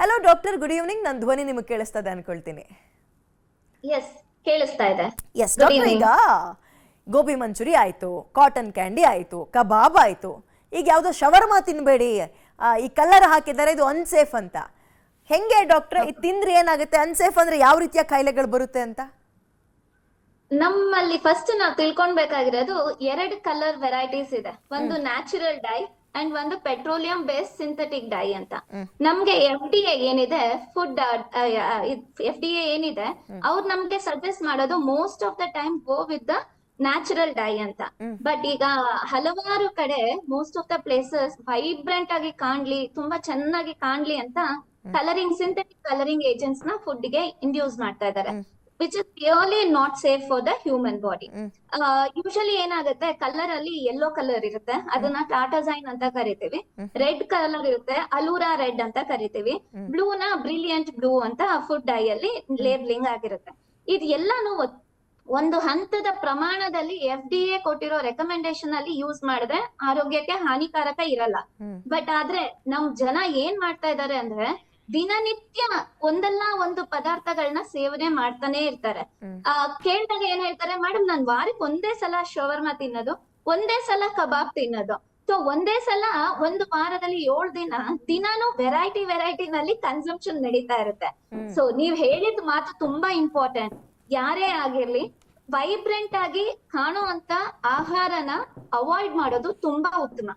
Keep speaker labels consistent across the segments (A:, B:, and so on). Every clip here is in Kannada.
A: Hello doctor, good evening. ನನ್ನ ಧ್ವನಿ ನಿಮಗೆ ಕೇಳಿಸ್ತಾ ಇದೆ ಅನ್ಕೊಳ್ತೀನಿ.
B: ಎಸ್, ಕೇಳಿಸ್ತಾ ಇದೆ.
A: ಎಸ್ ಡಾಕ್ಟರ್, ಈಗ ಗೋಬಿ ಮಂಚೂರಿ ಆಯ್ತು, ಕಾಟನ್ ಕ್ಯಾಂಡಿ ಆಯ್ತು, ಕಬಾಬ್ ಆಯ್ತು, ಈಗ ಯಾವುದೋ ಶವರ್ಮಾ ತಿನ್ಬೇಡಿ, ಈ ಕಲರ್ ಹಾಕಿದ್ದಾರೆ, ಇದು ಅನ್ಸೇಫ್ ಅಂತ. ಹೆಂಗೆ ಡಾಕ್ಟರ್ ಇದು ತಿಂದ್ರೆ ಏನಾಗುತ್ತೆ? ಅನ್ಸೇಫ್ ಅಂದ್ರೆ ಯಾವ ರೀತಿಯ ಕಾಯಿಲೆಗಳು ಬರುತ್ತೆ ಅಂತ?
B: ನಮ್ಮಲ್ಲಿ ಫಸ್ಟ್ ನಾವು ತಿಳ್ಕೊಳ್ಬೇಕಾಗಿರೋದು 2 ಕಲರ್ ವೆರೈಟೀಸ್ ಇದೆ. ಒಂದು ನ್ಯಾಚುರಲ್ ಡೈ ಅಂಡ್ ಒಂದು ಪೆಟ್ರೋಲಿಯಂ ಬೇಸ್ಡ್ ಸಿಂಥೆಟಿಕ್ ಡೈ ಅಂತ. ನಮ್ಗೆ FDA ಏನಿದೆ, ಫುಡ್ FDA ಏನಿದೆ, ಅವ್ರು ನಮ್ಗೆ ಸಜೆಸ್ಟ್ ಮಾಡೋದು most of the time go with the natural dye ಅಂತ. ಬಟ್ ಈಗ ಹಲವಾರು ಕಡೆ most of the places vibrant ಆಗಿ ಕಾಣ್ಲಿ, ತುಂಬಾ ಚೆನ್ನಾಗಿ ಕಾಣ್ಲಿ ಅಂತ ಸಿಂಥೆಟಿಕ್ ಕಲರಿಂಗ್ ಏಜೆಂಟ್ಸ್ ನ ಫುಡ್ ಗೆ ಇಂಡ್ಯೂಸ್ ಮಾಡ್ತಾ ಇದ್ದಾರೆ, which is purely not safe for the human body. Usually ಏನಾಗುತ್ತೆ, ಕಲರ್ ಅಲ್ಲಿ ಯೆಲ್ಲೋ ಕಲರ್ ಇರುತ್ತೆ, ಅದನ್ನ ಟಾಟಾಸೈನ್ ಅಂತ ಕರಿತೀವಿ. ರೆಡ್ ಕಲರ್ ಇರುತ್ತೆ, ಅಲೂರಾ ರೆಡ್ ಅಂತ ಕರಿತೀವಿ. ಬ್ಲೂ ನ ಬ್ರಿಲಿಯಂಟ್ ಬ್ಲೂ ಅಂತ ಫುಡ್ ಡೈ ಅಲ್ಲಿ ಲೇಬ್ಲಿಂಗ್ ಆಗಿರುತ್ತೆ. ಇದು ಎಲ್ಲಾನು ಒಂದು ಹಂತದ ಪ್ರಮಾಣದಲ್ಲಿ FDA ಕೊಟ್ಟಿರೋ ರೆಕಮೆಂಡೇಶನ್ ಅಲ್ಲಿ ಯೂಸ್ ಮಾಡಿದ್ರೆ ಆರೋಗ್ಯಕ್ಕೆ ಹಾನಿಕಾರಕ ಇರಲ್ಲ. ಬಟ್ ಆದ್ರೆ ನಮ್ ಜನ ಏನ್ ಮಾಡ್ತಾ ಇದಾರೆ ಅಂದ್ರೆ, ದಿನನಿತ್ಯ ಒಂದಲ್ಲ ಒಂದು ಪದಾರ್ಥಗಳನ್ನ ಸೇವನೆ ಮಾಡ್ತಾನೆ ಇರ್ತಾರೆ. ಕೇಳಿದಾಗ ಏನ್ ಹೇಳ್ತಾರೆ, ಮೇಡಮ್ ನಾನ್ ವಾರಕ್ಕೆ ಒಂದೇ ಸಲ ಶವರ್ಮಾ ತಿನ್ನೋದು, ಒಂದೇ ಸಲ ಕಬಾಬ್ ತಿನ್ನೋದು. ಸೊ ಒಂದೇ ಸಲ ಒಂದು ವಾರದಲ್ಲಿ 7 ದಿನಾನು ವೆರೈಟಿ ನಲ್ಲಿ ಕನ್ಸಂಪ್ಷನ್ ನಡೀತಾ ಇರುತ್ತೆ. ಸೊ ನೀವ್ ಹೇಳಿದ ಮಾತು ತುಂಬಾ ಇಂಪಾರ್ಟೆಂಟ್. ಯಾರೇ ಆಗಿರ್ಲಿ, ವೈಬ್ರೆಂಟ್ ಆಗಿ ಕಾಣುವಂತ ಆಹಾರನ ಅವಾಯ್ಡ್ ಮಾಡೋದು ತುಂಬಾ ಉತ್ತಮ.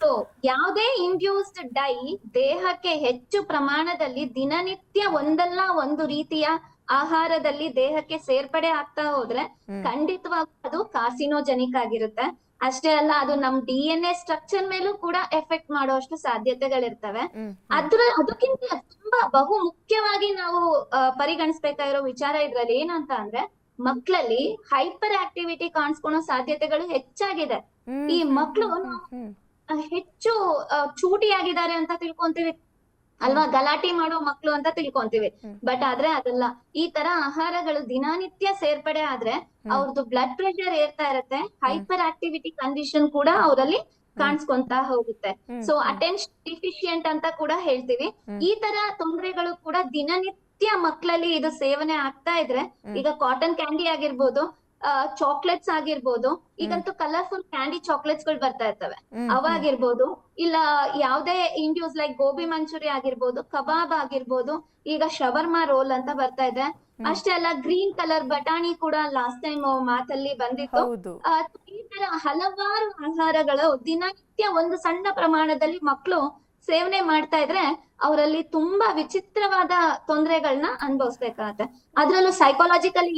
B: ಸೊ ಯಾವುದೇ ಇಂಡ್ಯೂಸ್ಡ್ ಡೈ ದೇಹಕ್ಕೆ ಹೆಚ್ಚು ಪ್ರಮಾಣದಲ್ಲಿ ದಿನನಿತ್ಯ ಒಂದಲ್ಲ ಒಂದು ರೀತಿಯ ಆಹಾರದಲ್ಲಿ ದೇಹಕ್ಕೆ ಸೇರ್ಪಡೆ ಆಗ್ತಾ ಹೋದ್ರೆ ಖಂಡಿತವಾಗೂ ಅದು ಕಾರ್ಸಿನೋಜೆನಿಕ್ ಆಗಿರುತ್ತೆ. ಅಷ್ಟೇ ಅಲ್ಲ, ಅದು ನಮ್ DNA ಸ್ಟ್ರಕ್ಚರ್ ಮೇಲೂ ಕೂಡ ಎಫೆಕ್ಟ್ ಮಾಡುವಷ್ಟು ಸಾಧ್ಯತೆಗಳಿರ್ತವೆ. ಅದಕ್ಕಿಂತ ತುಂಬಾ ಬಹು ಮುಖ್ಯವಾಗಿ ನಾವು ಪರಿಗಣಿಸ್ಬೇಕಾಗಿರೋ ವಿಚಾರ ಇದ್ರಲ್ಲಿ ಏನಂತ ಅಂದ್ರೆ, ಮಕ್ಕಳಲ್ಲಿ ಹೈಪರ್ ಆಕ್ಟಿವಿಟಿ ಕಾಣಿಸ್ಕೊಳೋ ಸಾಧ್ಯತೆಗಳು ಹೆಚ್ಚಾಗಿದೆ. ಈ ಮಕ್ಕಳು ಹೆಚ್ಚು ಚೂಟಿಯಾಗಿದ್ದಾರೆ ಅಂತ ತಿಳ್ಕೊಂತೀವಿ ಅಲ್ವಾ, ಗಲಾಟೆ ಮಾಡೋ ಮಕ್ಕಳು ಅಂತ ತಿಳ್ಕೊಂತೀವಿ. ಬಟ್ ಆದ್ರೆ ಅದಲ್ಲ. ಈ ತರ ಆಹಾರಗಳು ದಿನನಿತ್ಯ ಸೇರ್ಪಡೆ ಆದ್ರೆ ಅವ್ರದ್ದು ಬ್ಲಡ್ ಪ್ರೆಷರ್ ಏರ್ತಾ ಇರತ್ತೆ, ಹೈಪರ್ ಆಕ್ಟಿವಿಟಿ ಕಂಡೀಷನ್ ಕೂಡ ಅವರಲ್ಲಿ ಕಾಣಿಸ್ಕೊಂತ ಹೋಗುತ್ತೆ. ಸೊ ಅಟೆನ್ಷನ್ ಡಿಫಿಷಿಯಂಟ್ ಅಂತ ಕೂಡ ಹೇಳ್ತೀವಿ. ಈ ತರ ತೊಂದರೆಗಳು ಕೂಡ ದಿನನಿತ್ಯ ಮಕ್ಕಳಲ್ಲಿ ಇದು ಸೇವನೆ ಆಗ್ತಾ ಇದ್ರೆ, ಈಗ ಕಾಟನ್ ಕ್ಯಾಂಡಿ ಆಗಿರ್ಬೋದು, ಚಾಕ್ಲೇಟ್ಸ್ ಆಗಿರ್ಬೋದು, ಈಗಂತೂ ಕಲರ್ಫುಲ್ ಕ್ಯಾಂಡಿ ಚಾಕ್ಲೇಟ್ಸ್ ಗಳು ಬರ್ತಾ ಇರ್ತವೆ, ಅವಾಗಿರ್ಬೋದು, ಇಲ್ಲ ಯಾವ್ದೇ ಇಂಡ್ಯೂಸ್ ಲೈಕ್ ಗೋಬಿ ಮಂಚೂರಿ ಆಗಿರ್ಬೋದು, ಕಬಾಬ್ ಆಗಿರ್ಬೋದು, ಈಗ ಶವರ್ಮಾ ರೋಲ್ ಅಂತ ಬರ್ತಾ ಇದೆ. ಅಷ್ಟೇ ಅಲ್ಲ, ಗ್ರೀನ್ ಕಲರ್ ಬಟಾಣಿ ಕೂಡ ಲಾಸ್ಟ್ ಟೈಮ್ ಮಾತಲ್ಲಿ ಬಂದಿತ್ತು. ಈ ತರ ಹಲವಾರು ಆಹಾರಗಳು ದಿನನಿತ್ಯ ಒಂದು ಸಣ್ಣ ಪ್ರಮಾಣದಲ್ಲಿ ಮಕ್ಕಳು ಸೇವನೆ ಮಾಡ್ತಾ ಇದ್ರೆ ಅವರಲ್ಲಿ ತುಂಬಾ ವಿಚಿತ್ರವಾದ ತೊಂದರೆಗಳನ್ನ ಅನುಭವಿಸ್ಬೇಕಾಗತ್ತೆ. ಅದ್ರಲ್ಲೂ ಸೈಕಾಲಜಿಕಲಿ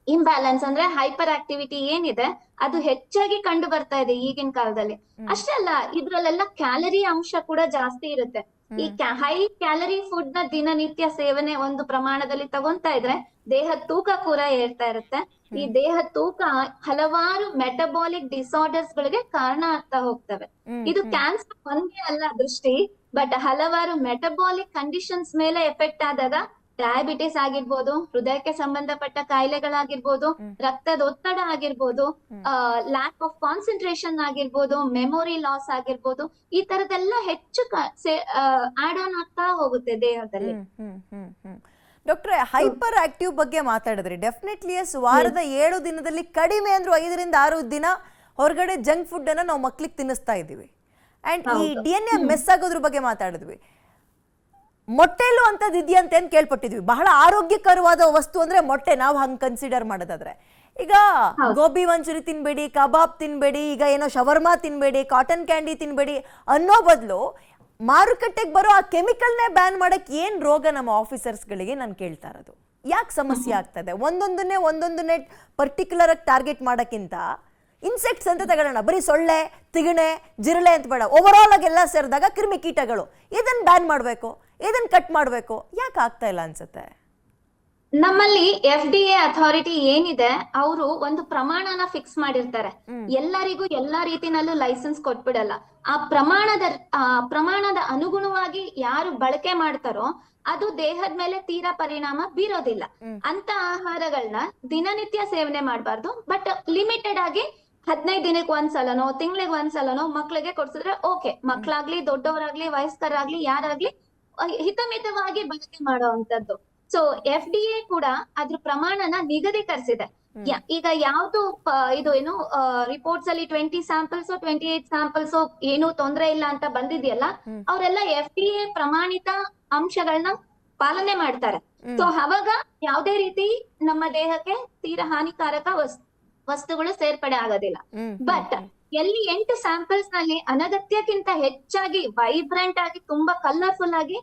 B: ಇಂಬ್ಯಾಲೆನ್ಸ್ ಅಂದ್ರೆ ಹೈಪರ್ ಆಕ್ಟಿವಿಟಿ ಏನಿದೆ ಅದು ಹೆಚ್ಚಾಗಿ ಕಂಡು ಬರ್ತಾ ಇದೆ ಈಗಿನ ಕಾಲದಲ್ಲಿ. ಅಷ್ಟೇ ಅಲ್ಲ, ಇದ್ರಲ್ಲೆಲ್ಲ ಕ್ಯಾಲರಿ ಅಂಶ ಕೂಡ ಜಾಸ್ತಿ ಇರುತ್ತೆ. ಈ ಹೈ ಕ್ಯಾಲರಿ ಫುಡ್ ನ ದಿನನಿತ್ಯ ಸೇವನೆ ಒಂದು ಪ್ರಮಾಣದಲ್ಲಿ ತಗೊಂತಾ ಇದ್ರೆ ದೇಹದ ತೂಕ ಕೂಡ ಏರ್ತಾ ಇರುತ್ತೆ. ಈ ದೇಹದ ತೂಕ ಹಲವಾರು ಮೆಟಬಾಲಿಕ್ ಡಿಸಾರ್ಡರ್ಸ್ ಗಳಿಗೆ ಕಾರಣ ಆಗ್ತಾ ಹೋಗ್ತವೆ. ಇದು ಕ್ಯಾನ್ಸರ್ ಒಂದೇ ಅಲ್ಲ ದೃಷ್ಟಿ, ಬಟ್ ಹಲವಾರು ಮೆಟಬಾಲಿಕ್ ಕಂಡೀಷನ್ಸ್ ಮೇಲೆ ಎಫೆಕ್ಟ್ ಆದಾಗ ಡಯಾಬಿಟಿಸ್ ಆಗಿರ್ಬೋದು, ಹೃದಯಕ್ಕೆ ಸಂಬಂಧಪಟ್ಟ ಕಾಯಿಲೆಗಳಾಗಿರ್ಬೋದು, ರಕ್ತದ ಒತ್ತಡ ಆಗಿರ್ಬೋದು, ಲ್ಯಾಕ್ ಆಫ್ ಕಾನ್ಸಂಟ್ರೇಷನ್ ಆಗಿರ್ಬೋದು, ಮೆಮೊರಿ ಲಾಸ್ ಆಗಿರ್ಬೋದು, ಈ ತರದೆಲ್ಲ ಹೆಚ್ಚು ಆಡ್ ಆನ್ ಆಗ್ತಾ ಹೋಗುತ್ತೆ ದೇಹದಲ್ಲಿ.
A: ಡಾಕ್ಟ್ರೆ, ಹೈಪರ್ ಆಕ್ಟಿವ್ ಬಗ್ಗೆ ಮಾತಾಡಿದ್ರಿ. ಡೆಫಿನೆಟ್ಲಿ ಎಸ್, ವಾರದ 7 ದಿನದಲ್ಲಿ ಕಡಿಮೆ ಅಂದ್ರೂ 5 ರಿಂದ 6 ದಿನ ಹೊರಗಡೆ ಜಂಕ್ ಫುಡ್ ಅನ್ನ ನಾವು ಮಕ್ಳಿಗೆ ತಿನ್ನಿಸ್ತಾ ಇದೀವಿ. ಅಂಡ್ ಈ DNA ಮೆಸ್ ಆಗೋದ್ರ ಬಗ್ಗೆ ಮಾತಾಡಿದ್ವಿ. ಮೊಟ್ಟೆಲು ಅಂತದ್ ಇದೆಯಂತ ಏನ್ ಕೇಳ್ಪಟ್ಟಿದ್ವಿ. ಬಹಳ ಆರೋಗ್ಯಕರವಾದ ವಸ್ತು ಅಂದ್ರೆ ಮೊಟ್ಟೆ, ನಾವು ಹಂಗ್ ಕನ್ಸಿಡರ್ ಮಾಡೋದಾದ್ರೆ. ಈಗ ಗೋಬಿ ಮಂಚೂರಿ ತಿನ್ಬೇಡಿ, ಕಬಾಬ್ ತಿನ್ಬೇಡಿ, ಈಗ ಏನೋ ಶವರ್ಮಾ ತಿನ್ಬೇಡಿ, ಕಾಟನ್ ಕ್ಯಾಂಡಿ ತಿನ್ಬೇಡಿ ಅನ್ನೋ ಬದಲು ಮಾರುಕಟ್ಟೆಗೆ ಬರೋ ಆ ಕೆಮಿಕಲ್ನೇ ಬ್ಯಾನ್ ಮಾಡಕ್ ಏನ್ ರೋಗ ನಮ್ಮ ಆಫೀಸರ್ಸ್ಗಳಿಗೆ ನಾನು ಕೇಳ್ತಾ ಇರೋದು. ಯಾಕೆ ಸಮಸ್ಯೆ ಆಗ್ತದೆ? ಒಂದೊಂದನ್ನೇ ಪರ್ಟಿಕ್ಯುಲರ್ ಆಗಿ ಟಾರ್ಗೆಟ್ ಮಾಡಕ್ಕಿಂತ ಇನ್ಸೆಕ್ಟ್ಸ್ ಅಂತ ತಗೊಳ್ಳೋಣ. ಬರೀ ಸೊಳ್ಳೆ, ತಿಗಣೆ, ಜಿರಳೆ ಅಂತ ಬೇಡ, ಓವರ್ ಆಲ್ ಆಗಿ ಎಲ್ಲ ಸೇರಿದಾಗ ಕ್ರಿಮಿಕೀಟಗಳು, ಇದನ್ನ ಬ್ಯಾನ್ ಮಾಡ್ಬೇಕು, ಇದನ್ನ ಕಟ್ ಮಾಡ್ಬೇಕು. ಯಾಕೆ ಆಗ್ತಾ ಇಲ್ಲ ಅನ್ಸುತ್ತೆ?
B: ನಮ್ಮಲ್ಲಿ FDA ಅಥಾರಿಟಿ ಏನಿದೆ, ಅವರು ಒಂದು ಪ್ರಮಾಣನ ಫಿಕ್ಸ್ ಮಾಡಿರ್ತಾರೆ. ಎಲ್ಲರಿಗೂ ಎಲ್ಲಾ ರೀತಿನಲ್ಲೂ ಲೈಸೆನ್ಸ್ ಕೊಟ್ಬಿಡಲ್ಲ. ಆ ಪ್ರಮಾಣದ ಅನುಗುಣವಾಗಿ ಯಾರು ಬಳಕೆ ಮಾಡ್ತಾರೋ ಅದು ದೇಹದ ಮೇಲೆ ತೀರಾ ಪರಿಣಾಮ ಬೀರೋದಿಲ್ಲ. ಅಂತ ಆಹಾರಗಳನ್ನ ದಿನನಿತ್ಯ ಸೇವನೆ ಮಾಡಬಾರ್ದು, ಬಟ್ ಲಿಮಿಟೆಡ್ ಆಗಿ 15 ದಿನಕ್ಕೆ ಒಂದ್ಸಲನೋ ತಿಂಗಳಿಗೆ ಒಂದ್ಸಲನೋ ಮಕ್ಳಿಗೆ ಕೊಡ್ಸಿದ್ರೆ ಓಕೆ, ಮಕ್ಳಾಗ್ಲಿ ದೊಡ್ಡವರಾಗ್ಲಿ ವಯಸ್ಕರಾಗ್ಲಿ ಯಾರಾಗ್ಲಿ ಹಿತಮಿತವಾಗಿ ಬಳಕೆ ಮಾಡುವಂತದ್ದು. ಸೊ FDA ಕೂಡ ಅದ್ರ ಪ್ರಮಾಣನ ನಿಗದೀಕರಿಸಿದೆ. ಈಗ ಯಾವ್ದು ಇದು ಏನು ರಿಪೋರ್ಟ್ಸ್ ಅಲ್ಲಿ 20 ಸ್ಯಾಂಪಲ್ಸ್ 28 ಸ್ಯಾಂಪಲ್ಸ್ ಏನು ತೊಂದ್ರೆ ಇಲ್ಲ ಅಂತ ಬಂದಿದೆಯಲ್ಲ, ಅವರೆಲ್ಲ FDA ಪ್ರಮಾಣಿತ ಅಂಶಗಳನ್ನ ಪಾಲನೆ ಮಾಡ್ತಾರೆ. ಸೊ ಅವಾಗ ಯಾವ್ದೇ ರೀತಿ ನಮ್ಮ ದೇಹಕ್ಕೆ ತೀರಾ ಹಾನಿಕಾರಕ ವಸ್ತುಗಳು ಸೇರ್ಪಡೆ ಆಗೋದಿಲ್ಲ. ಬಟ್ ಎಲ್ಲಿ 8 ಸ್ಯಾಂಪಲ್ಸ್ ನಲ್ಲಿ ಅನಗತ್ಯಕ್ಕಿಂತ ಹೆಚ್ಚಾಗಿ ವೈಬ್ರೆಂಟ್ ಆಗಿ ತುಂಬಾ ಕಲರ್ಫುಲ್ ಆಗಿ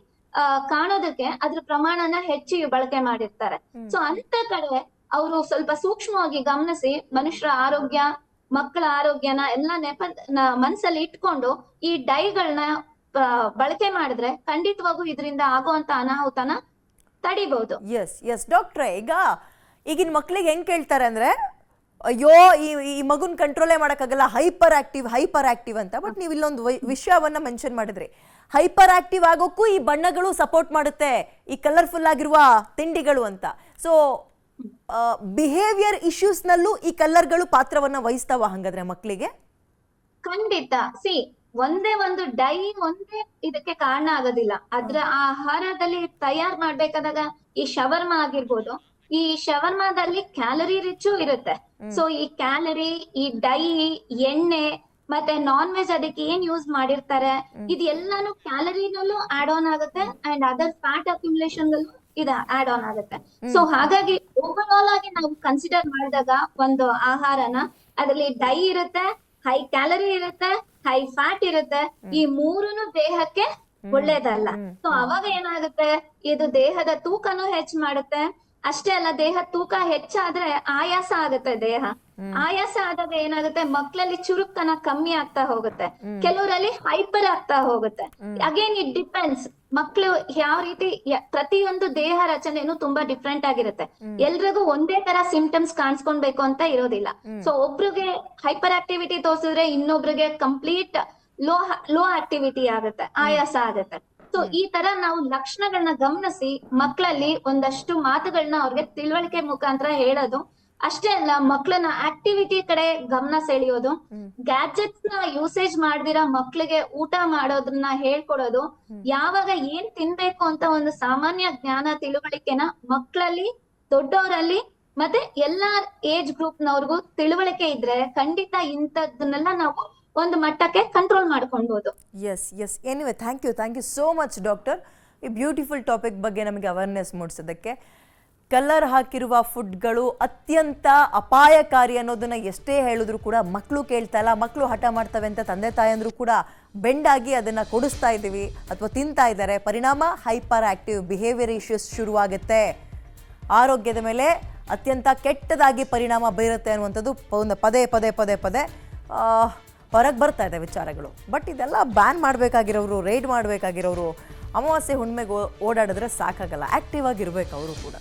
B: ಕಾಣೋದಕ್ಕೆ ಅದ್ರ ಪ್ರಮಾಣನ ಹೆಚ್ಚಿ ಬಳಕೆ ಮಾಡಿರ್ತಾರೆ. ಸೊ ಅಂತ ಕಡೆ ಅವರು ಸ್ವಲ್ಪ ಸೂಕ್ಷ್ಮವಾಗಿ ಗಮನಿಸಿ ಮನುಷ್ಯರ ಆರೋಗ್ಯ, ಮಕ್ಕಳ ಆರೋಗ್ಯನ ಎಲ್ಲ ಮನ್ಸಲ್ಲಿ ಇಟ್ಕೊಂಡು ಈ ಡೈಗಳನ್ನ ಬಳಕೆ ಮಾಡಿದ್ರೆ ಖಂಡಿತವಾಗೂ ಇದರಿಂದ ಆಗುವಂತ ಅನಾಹುತನ ತಡಿಬಹುದು.
A: ಎಸ್ ಡಾಕ್ಟ್ರೆ, ಈಗಿನ ಮಕ್ಳಿಗೆ ಹೆಂಗ್ ಕೇಳ್ತಾರೆ ಅಂದ್ರೆ, ಅಯ್ಯೋ ಈ ಮಗುನ್ ಕಂಟ್ರೋಲೇ ಮಾಡಕ್ಕಾಗಲ್ಲ, ಹೈಪರ್ ಆಕ್ಟಿವ್ ಅಂತ. ಬಟ್ ನೀವು ಇಲ್ಲೊಂದು ವಿಷಯವನ್ನ ಮೆನ್ಷನ್ ಮಾಡಿದ್ರಿ, ಹೈಪರ್ ಆಕ್ಟಿವ್ ಆಗೋಕ್ಕೂ ಈ ಬಣ್ಣಗಳು ಸಪೋರ್ಟ್ ಮಾಡುತ್ತೆ, ಈ ಕಲರ್ಫುಲ್ ಆಗಿರುವ ತಿಂಡಿಗಳು ಅಂತ. ಸೊ ಬಿಹೇವಿಯರ್ ಇಶ್ಯೂಸ್ ನಲ್ಲೂ ಈ ಕಲರ್ಗಳು ಪಾತ್ರವನ್ನ ವಹಿಸ್ತಾವ ಹಂಗಾದ್ರೆ ಮಕ್ಕಳಿಗೆ?
B: ಖಂಡಿತ. ಒಂದೇ ಒಂದು ಡೈ ಒಂದೇ ಇದಕ್ಕೆ ಕಾರಣ ಆಗೋದಿಲ್ಲ. ಅದ್ರ ಆಹಾರದಲ್ಲಿ ತಯಾರು ಮಾಡ್ಬೇಕಾದಾಗ ಈ ಶವರ್ಮಾ ಆಗಿರ್ಬೋದು, ಈ ಶವರ್ಮಾದಲ್ಲಿ ಕ್ಯಾಲರಿ ರಿಚ್ ಇರುತ್ತೆ. ಸೊ ಈ ಕ್ಯಾಲರಿ, ಈ ಡೈ, ಎಣ್ಣೆ ಮತ್ತೆ ನಾನ್ ವೆಜ್ ಅದಕ್ಕೆ ಏನ್ ಯೂಸ್ ಮಾಡಿರ್ತಾರೆ, ಇದು ಎಲ್ಲಾನು ಕ್ಯಾಲರಿನಲ್ಲೂ ಆಡ್ ಆನ್ ಆಗುತ್ತೆ ಅಂಡ್ ಅದರ್ ಫ್ಯಾಟ್ ಅಕ್ಯುಮುಲೇಷನ್ ಇದು ಆಡ್ ಆನ್ ಆಗುತ್ತೆ. ಸೊ ಹಾಗಾಗಿ ಓವರ್ ಆಲ್ ಆಗಿ ನಾವು ಕನ್ಸಿಡರ್ ಮಾಡಿದಾಗ ಒಂದು ಆಹಾರನ ಅದ್ರಲ್ಲಿ ಡೈ ಇರುತ್ತೆ, ಹೈ ಕ್ಯಾಲರಿ ಇರುತ್ತೆ, ಹೈ ಫ್ಯಾಟ್ ಇರುತ್ತೆ, ಈ ಮೂರೂನು ದೇಹಕ್ಕೆ ಒಳ್ಳೇದಲ್ಲ. ಸೊ ಅವಾಗ ಏನಾಗುತ್ತೆ, ಇದು ದೇಹದ ತೂಕನೂ ಹೆಚ್ಚು ಮಾಡುತ್ತೆ. ಅಷ್ಟೇ ಅಲ್ಲ, ದೇಹ ತೂಕ ಹೆಚ್ಚಾದ್ರೆ ಆಯಾಸ ಆಗುತ್ತೆ. ದೇಹ ಆಯಾಸ ಆದಾಗ ಏನಾಗುತ್ತೆ, ಮಕ್ಕಳಲ್ಲಿ ಚುರುಕ್ತನ ಕಮ್ಮಿ ಆಗ್ತಾ ಹೋಗುತ್ತೆ, ಕೆಲವರಲ್ಲಿ ಹೈಪರ್ ಆಗ್ತಾ ಹೋಗುತ್ತೆ. ಅಗೇನ್ ಇಟ್ ಡಿಪೆಂಡ್ಸ್ ಮಕ್ಳು ಯಾವ ರೀತಿ. ಪ್ರತಿಯೊಂದು ದೇಹ ರಚನೆನು ತುಂಬಾ ಡಿಫ್ರೆಂಟ್ ಆಗಿರುತ್ತೆ. ಎಲ್ರಿಗೂ ಒಂದೇ ತರ ಸಿಂಪ್ಟಮ್ಸ್ ಕಾಣಿಸ್ಕೊಳ್ಬೇಕು ಅಂತ ಇರೋದಿಲ್ಲ. ಸೊ ಒಬ್ರಿಗೆ ಹೈಪರ್ ಆಕ್ಟಿವಿಟಿ ತೋರಿಸಿದ್ರೆ ಇನ್ನೊಬ್ರಿಗೆ ಕಂಪ್ಲೀಟ್ ಲೋ ಆಕ್ಟಿವಿಟಿ ಆಗುತ್ತೆ, ಆಯಾಸ ಆಗುತ್ತೆ. ಸೊ ಈ ತರ ನಾವು ಲಕ್ಷಣಗಳನ್ನ ಗಮನಿಸಿ ಮಕ್ಕಳಲ್ಲಿ ಒಂದಷ್ಟು ಮಾತುಗಳನ್ನ ಅವ್ರಿಗೆ ತಿಳುವಳಿಕೆ ಮುಖಾಂತರ ಹೇಳೋದು. ಅಷ್ಟೇ ಅಲ್ಲ, ಮಕ್ಕಳನ್ನ ಆಕ್ಟಿವಿಟಿ ಕಡೆ ಗಮನ ಸೆಳೆಯೋದು, ಗ್ಯಾಜೆಟ್ಸ್ ನ ಯೂಸೇಜ್ ಮಾಡ್ದಿರ ಮಕ್ಳಿಗೆ ಊಟ ಮಾಡೋದನ್ನ ಹೇಳ್ಕೊಡೋದು, ಯಾವಾಗ ಏನ್ ತಿನ್ಬೇಕು ಅಂತ ಒಂದು ಸಾಮಾನ್ಯ ಜ್ಞಾನ ತಿಳುವಳಿಕೆನ ಮಕ್ಕಳಲ್ಲಿ, ದೊಡ್ಡವರಲ್ಲಿ ಮತ್ತೆ ಎಲ್ಲಾ ಏಜ್ ಗ್ರೂಪ್ ನವ್ರಿಗೂ ತಿಳುವಳಿಕೆ ಇದ್ರೆ ಖಂಡಿತ ಇಂಥದ್ದನ್ನೆಲ್ಲ ನಾವು ಒಂದು ಮಟ್ಟಕ್ಕೆ ಕಂಟ್ರೋಲ್ ಮಾಡ್ಕೊಳ್ಬಹುದು.
A: Yes anyway, thank you so much doctor, ಈ ಬ್ಯೂಟಿಫುಲ್ ಟಾಪಿಕ್ ಬಗ್ಗೆ ನಮಗೆ ಅವೇರ್ನೆಸ್ ಮೂಡಿಸೋದಕ್ಕೆ. ಕಲರ್ ಹಾಕಿರುವ ಫುಡ್ಗಳು ಅತ್ಯಂತ ಅಪಾಯಕಾರಿ ಅನ್ನೋದನ್ನ ಎಷ್ಟೇ ಹೇಳಿದ್ರು ಕೂಡ ಮಕ್ಕಳು ಕೇಳ್ತಾ ಇಲ್ಲ, ಮಕ್ಕಳು ಹಠ ಮಾಡ್ತವೆ ಅಂತ ತಂದೆ ತಾಯಂದ್ರು ಕೂಡ ಬೆಂಡಾಗಿ ಅದನ್ನ ಕೊಡಿಸ್ತಾ ಇದ್ದೀವಿ ಅಥವಾ ತಿಂತಾ ಇದ್ದಾರೆ. ಪರಿಣಾಮ ಹೈಪರ್ ಆಕ್ಟಿವ್ ಬಿಹೇವಿಯರ್ ಇಶ್ಯೂಸ್ ಶುರುವಾಗುತ್ತೆ, ಆರೋಗ್ಯದ ಮೇಲೆ ಅತ್ಯಂತ ಕೆಟ್ಟದಾಗಿ ಪರಿಣಾಮ ಬೀರುತ್ತೆ ಅನ್ನುವಂಥದ್ದು ಪದೇ ಹೊರಗೆ ಬರ್ತಾ ಇದೆ ವಿಚಾರಗಳು. ಬಟ್ ಇದೆಲ್ಲ ಬ್ಯಾನ್ ಮಾಡಬೇಕಾಗಿರೋರು, ರೈಡ್ ಮಾಡಬೇಕಾಗಿರೋರು ಅಮಾವಾಸ್ಯೆ ಹುಣ್ಣಿಮೆಗೆ ಓಡಾಡಿದ್ರೆ ಸಾಕಾಗಲ್ಲ, ಆ್ಯಕ್ಟಿವ್ ಆಗಿರ್ಬೇಕು ಅವರು ಕೂಡ.